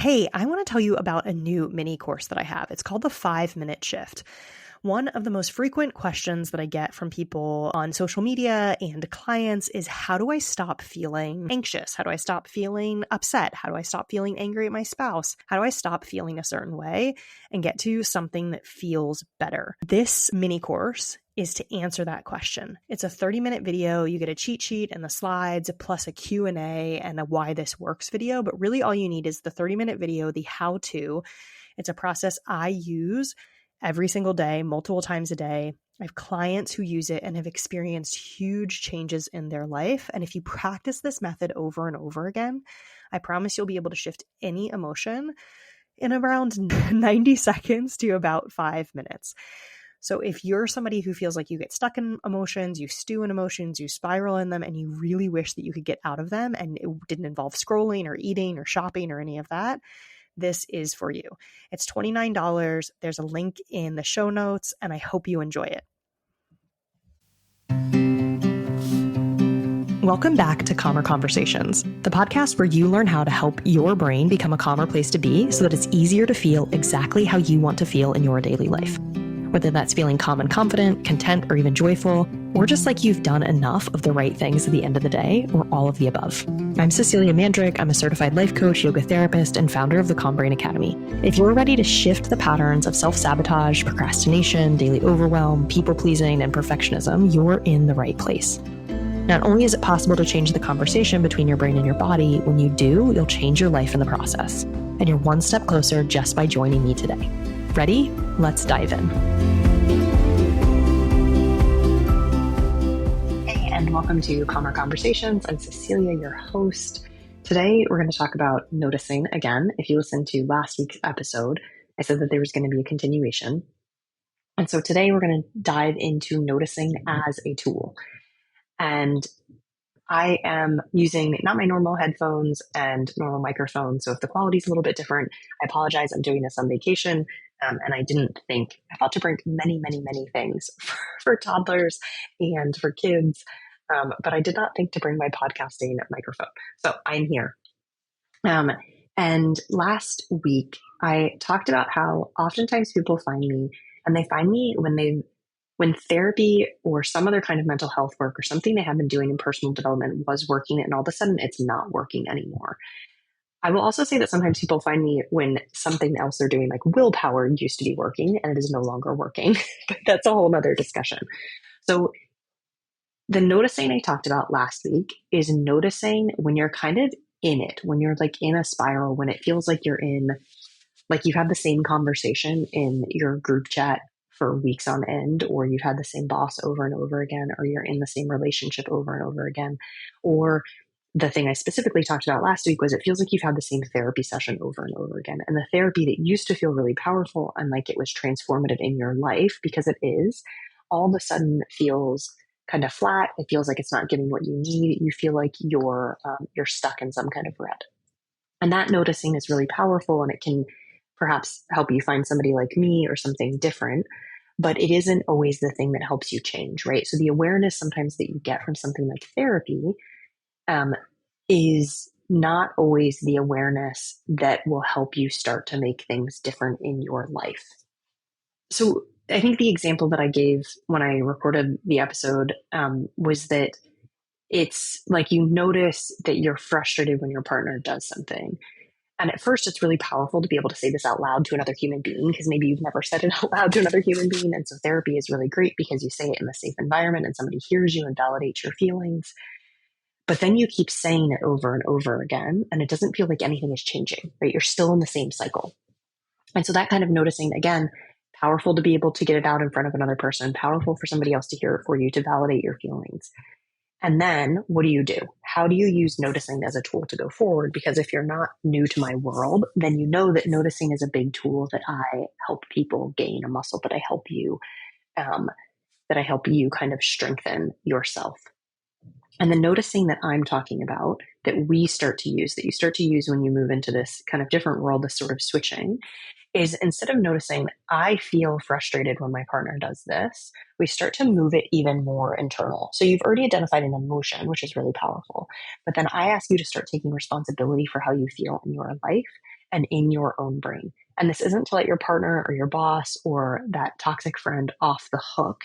Hey, I want to tell you about a new mini course that I have. It's called the 5 Minute Shift. One of the most frequent questions that I get from people on social media and clients is, how do I stop feeling anxious? How do I stop feeling upset? How do I stop feeling angry at my spouse? How do I stop feeling a certain way and get to something that feels better? This mini course is to answer that question. It's a 30-minute video. You get a cheat sheet and the slides, plus a Q&A and a why this works video. But really all you need is the 30-minute video, the how-to. It's a process I use every single day, multiple times a day. I have clients who use it and have experienced huge changes in their life. And if you practice this method over and over again, I promise you'll be able to shift any emotion in around 90 seconds to about 5 minutes. So if you're somebody who feels like you get stuck in emotions, you stew in emotions, you spiral in them, and you really wish that you could get out of them and it didn't involve scrolling or eating or shopping or any of that, this is for you. It's $29. There's a link in the show notes, and I hope you enjoy it. Welcome back to Calmer Conversations, the podcast where you learn how to help your brain become a calmer place to be so that it's easier to feel exactly how you want to feel in your daily life. Whether that's feeling calm and confident, content, or even joyful, or just like you've done enough of the right things at the end of the day, or all of the above. I'm Cecilia Mandrick. I'm a certified life coach, yoga therapist, and founder of the Calm Brain Academy. If you're ready to shift the patterns of self-sabotage, procrastination, daily overwhelm, people-pleasing, and perfectionism, you're in the right place. Not only is it possible to change the conversation between your brain and your body, when you do, you'll change your life in the process. And you're one step closer just by joining me today. Ready? Let's dive in. Hey, and welcome to Calmer Conversations. I'm Cecilia, your host. Today, we're going to talk about noticing again. If you listened to last week's episode, I said that there was going to be a continuation. And so today, we're going to dive into noticing as a tool. And I am using not my normal headphones and normal microphones. So if the quality is a little bit different, I apologize. I'm doing this on vacation. And I thought to bring many, many, many things for toddlers and for kids. But I did not think to bring my podcasting microphone. So I'm here. And last week, I talked about how oftentimes people find me, and they find me when therapy or some other kind of mental health work or something they have been doing in personal development was working, and all of a sudden it's not working anymore. I will also say that sometimes people find me when something else they're doing, like willpower, used to be working and it is no longer working. But that's a whole nother discussion. So the noticing I talked about last week is noticing when you're kind of in it, when you're like in a spiral, when it feels like you've had the same conversation in your group chat for weeks on end, or you've had the same boss over and over again, or you're in the same relationship over and over again. Or the thing I specifically talked about last week was it feels like you've had the same therapy session over and over again. And the therapy that used to feel really powerful and like it was transformative in your life, because it is, all of a sudden feels kind of flat. It feels like it's not giving what you need. You feel like you're stuck in some kind of rut. And that noticing is really powerful, and it can perhaps help you find somebody like me or something different, but it isn't always the thing that helps you change, right? So the awareness sometimes that you get from something like therapy is not always the awareness that will help you start to make things different in your life. So I think the example that I gave when I recorded the episode was that it's like you notice that you're frustrated when your partner does something. And at first, it's really powerful to be able to say this out loud to another human being, because maybe you've never said it out loud to another human being. And so therapy is really great because you say it in a safe environment and somebody hears you and validates your feelings. But then you keep saying it over and over again, and it doesn't feel like anything is changing, right? You're still in the same cycle. And so that kind of noticing, again, powerful to be able to get it out in front of another person, powerful for somebody else to hear it for you, to validate your feelings. And then what do? How do you use noticing as a tool to go forward? Because if you're not new to my world, then you know that noticing is a big tool that I help people gain, a muscle that I help you kind of strengthen yourself. And the noticing that I'm talking about, that you start to use when you move into this kind of different world, this sort of switching, is instead of noticing, I feel frustrated when my partner does this, we start to move it even more internal. So you've already identified an emotion, which is really powerful. But then I ask you to start taking responsibility for how you feel in your life and in your own brain. And this isn't to let your partner or your boss or that toxic friend off the hook.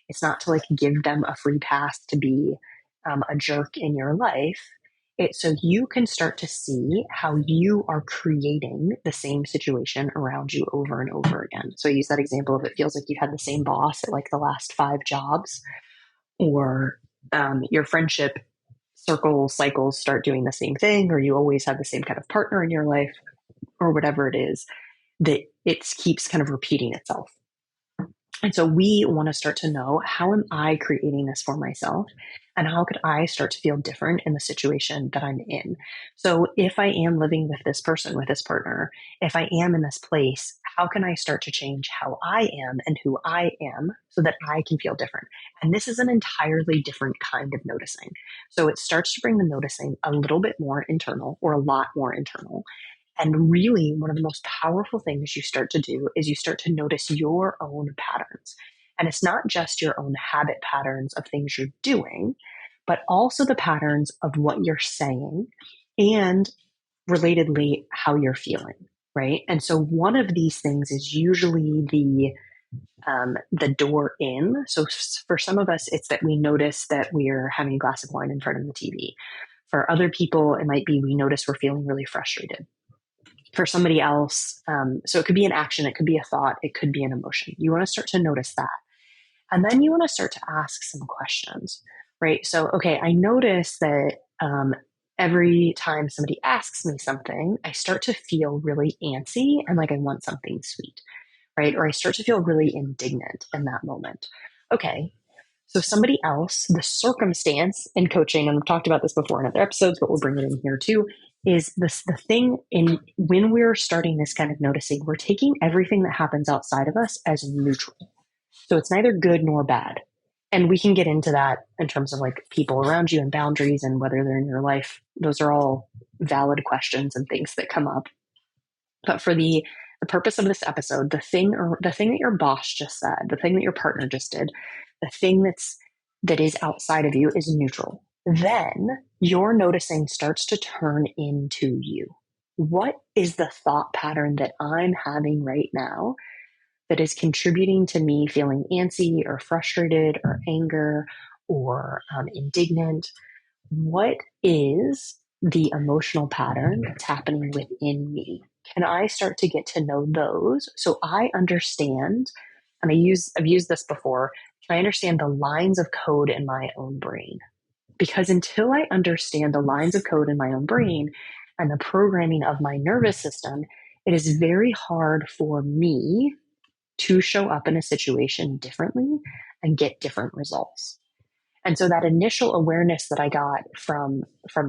It's not to like give them a free pass to be a jerk in your life. It's so you can start to see how you are creating the same situation around you over and over again. So I use that example of it feels like you've had the same boss at like the last 5 jobs, or your friendship circle cycles start doing the same thing, or you always have the same kind of partner in your life, or whatever it is, that it keeps kind of repeating itself. And so we want to start to know, how am I creating this for myself? And how could I start to feel different in the situation that I'm in? So if I am living with this person, with this partner, if I am in this place, how can I start to change how I am and who I am so that I can feel different? And this is an entirely different kind of noticing. So it starts to bring the noticing a little bit more internal, or a lot more internal. And really, one of the most powerful things you start to do is you start to notice your own patterns. And it's not just your own habit patterns of things you're doing, but also the patterns of what you're saying, and relatedly, how you're feeling, right? And so one of these things is usually the door in. So for some of us, it's that we notice that we're having a glass of wine in front of the TV. For other people, it might be we notice we're feeling really frustrated. For somebody else, so it could be an action, it could be a thought, it could be an emotion. You want to start to notice that. And then you want to start to ask some questions, right? So, okay, I notice that every time somebody asks me something, I start to feel really antsy and like I want something sweet, right? Or I start to feel really indignant in that moment. Okay, so somebody else, the circumstance in coaching, and we've talked about this before in other episodes, but we'll bring it in here too, is this the thing in when we're starting this kind of noticing, we're taking everything that happens outside of us as neutral. So it's neither good nor bad. And we can get into that in terms of like people around you and boundaries and whether they're in your life. Those are all valid questions and things that come up. But for the purpose of this episode, the thing that your boss just said, the thing that your partner just did, the thing that is outside of you is neutral. Then your noticing starts to turn into you. What is the thought pattern that I'm having right now that is contributing to me feeling antsy or frustrated or anger or indignant? What is the emotional pattern that's happening within me? Can I start to get to know those so I understand? And I've used this before. Can I understand the lines of code in my own brain? Because until I understand the lines of code in my own brain and the programming of my nervous system, it is very hard for me to show up in a situation differently and get different results. And so that initial awareness that I got from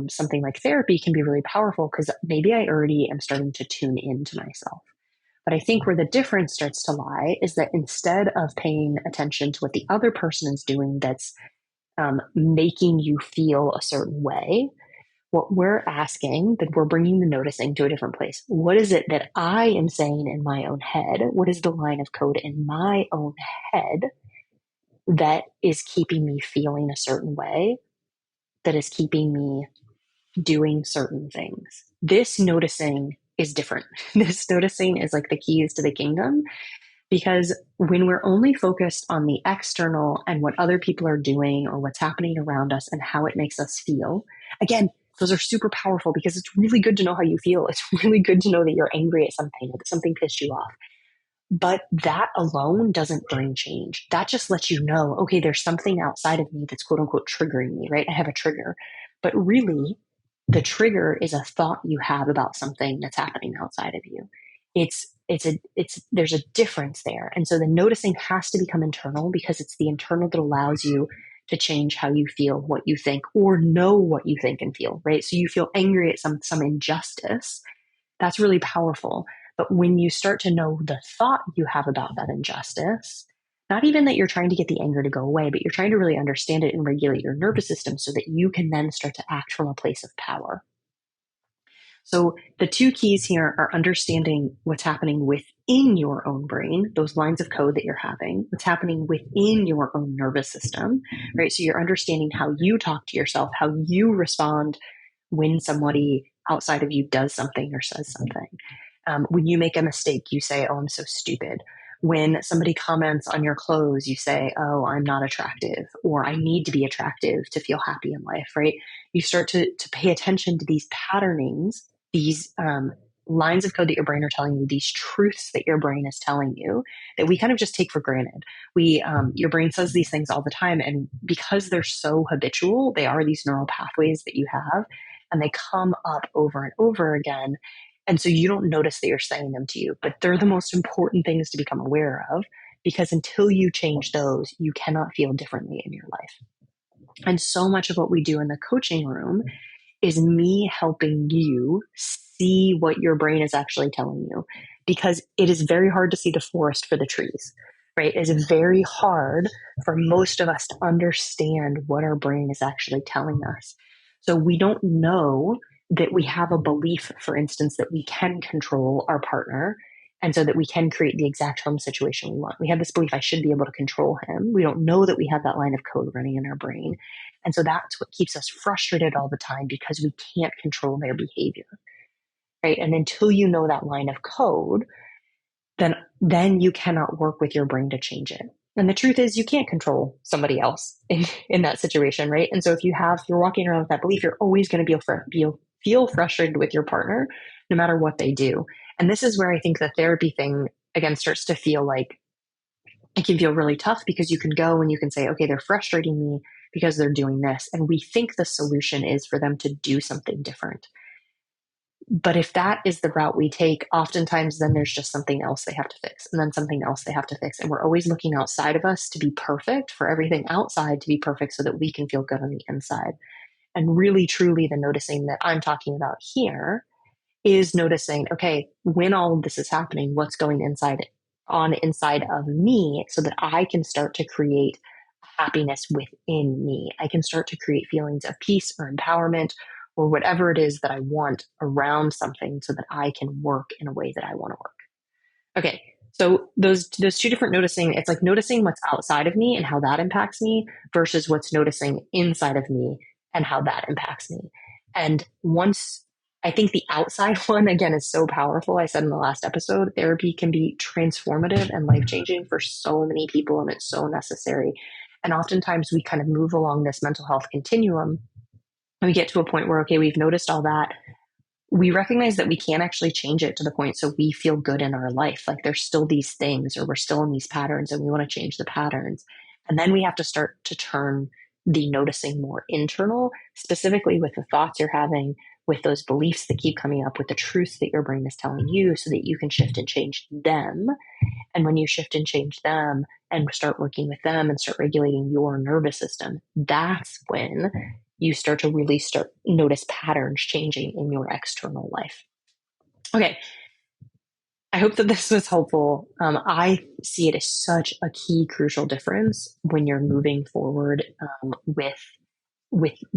something like therapy can be really powerful, because maybe I already am starting to tune into myself. But I think where the difference starts to lie is that instead of paying attention to what the other person is doing that's making you feel a certain way, what we're asking, that we're bringing the noticing to a different place. What is it that I am saying in my own head? What is the line of code in my own head that is keeping me feeling a certain way, that is keeping me doing certain things? This noticing is different. This noticing is like the keys to the kingdom, because when we're only focused on the external and what other people are doing or what's happening around us and how it makes us feel, again, those are super powerful, because it's really good to know how you feel. It's really good to know that you're angry at something, that something pissed you off. But that alone doesn't bring change. That just lets you know, okay, there's something outside of me that's quote unquote triggering me, right? I have a trigger. But really, the trigger is a thought you have about something that's happening outside of you. There's a difference there. And so the noticing has to become internal, because it's the internal that allows you to change how you feel, what you think, or know what you think and feel, right? So you feel angry at some injustice. That's really powerful. But when you start to know the thought you have about that injustice, not even that you're trying to get the anger to go away, but you're trying to really understand it and regulate your nervous system so that you can then start to act from a place of power. So the two keys here are understanding what's happening within your own brain, those lines of code that you're having, what's happening within your own nervous system, right? So you're understanding how you talk to yourself, how you respond when somebody outside of you does something or says something. When you make a mistake, you say, oh, I'm so stupid. When somebody comments on your clothes, you say, oh, I'm not attractive, or I need to be attractive to feel happy in life, right? You start to pay attention to these patternings, these lines of code that your brain are telling you, these truths that your brain is telling you that we kind of just take for granted. Your brain says these things all the time. And because they're so habitual, they are these neural pathways that you have, and they come up over and over again. And so you don't notice that you're saying them to you, but they're the most important things to become aware of, because until you change those, you cannot feel differently in your life. And so much of what we do in the coaching room is me helping you see what your brain is actually telling you, because it is very hard to see the forest for the trees, right? It is very hard for most of us to understand what our brain is actually telling us. So we don't know that we have a belief, for instance, that we can control our partner, and so that we can create the exact home situation we want. We have this belief, I should be able to control him. We don't know that we have that line of code running in our brain. And so that's what keeps us frustrated all the time, because we can't control their behavior, right? And until you know that line of code, then you cannot work with your brain to change it. And the truth is, you can't control somebody else in that situation, right? And so if you're walking around with that belief, you're always going to feel frustrated with your partner, no matter what they do. And this is where I think the therapy thing, again, starts to feel like it can feel really tough, because you can go and you can say, okay, they're frustrating me because they're doing this. And we think the solution is for them to do something different. But if that is the route we take, oftentimes then there's just something else they have to fix, and then something else they have to fix. And we're always looking outside of us to be perfect, for everything outside to be perfect, so that we can feel good on the inside. And really, truly, the noticing that I'm talking about here is noticing, okay, when all of this is happening, what's going inside of me, so that I can start to create happiness within me. I can start to create feelings of peace or empowerment, or whatever it is that I want around something, so that I can work in a way that I want to work. Okay, so those two different noticing, it's like noticing what's outside of me and how that impacts me, versus what's noticing inside of me and how that impacts me. And once, I think the outside one, again, is so powerful. I said in the last episode, therapy can be transformative and life-changing for so many people, and it's so necessary. And oftentimes we kind of move along this mental health continuum, and we get to a point where, okay, we've noticed all that. We recognize that we can't actually change it to the point so we feel good in our life. Like there's still these things, or we're still in these patterns, and we want to change the patterns. And then we have to start to turn the noticing more internal, specifically with the thoughts you're having, with those beliefs that keep coming up, with the truths that your brain is telling you, so that you can shift and change them. And when you shift and change them and start working with them and start regulating your nervous system, that's when you start to really notice patterns changing in your external life. Okay. I hope that this was helpful. I see it as such a key, crucial difference when you're moving forward with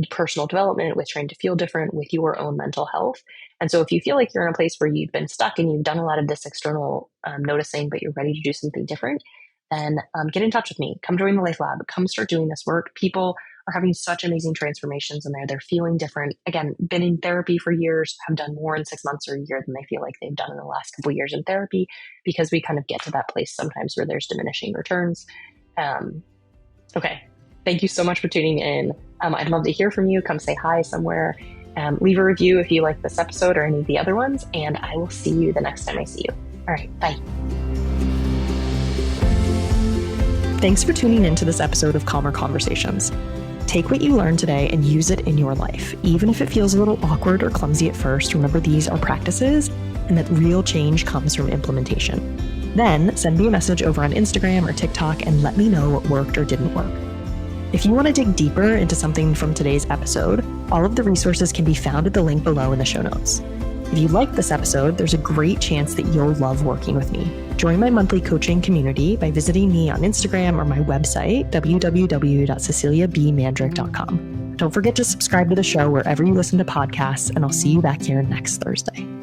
personal development, with trying to feel different, with your own mental health. And so if you feel like you're in a place where you've been stuck and you've done a lot of this external noticing, but you're ready to do something different, then get in touch with me. Come join the Life Lab. Come start doing this work. People are having such amazing transformations in there. They're feeling different. Again, been in therapy for years, have done more in 6 months or a year than they feel like they've done in the last couple of years in therapy, because we kind of get to that place sometimes where there's diminishing returns. Okay. Thank you so much for tuning in. I'd love to hear from you. Come say hi somewhere. Leave a review if you like this episode or any of the other ones, and I will see you the next time I see you. All right. Bye. Thanks for tuning into this episode of Calmer Conversations. Take what you learned today and use it in your life. Even if it feels a little awkward or clumsy at first, remember these are practices, and that real change comes from implementation. Then send me a message over on Instagram or TikTok and let me know what worked or didn't work. If you want to dig deeper into something from today's episode, all of the resources can be found at the link below in the show notes. If you liked this episode, there's a great chance that you'll love working with me. Join my monthly coaching community by visiting me on Instagram or my website, www.ceciliabmandrick.com. Don't forget to subscribe to the show wherever you listen to podcasts, and I'll see you back here next Thursday.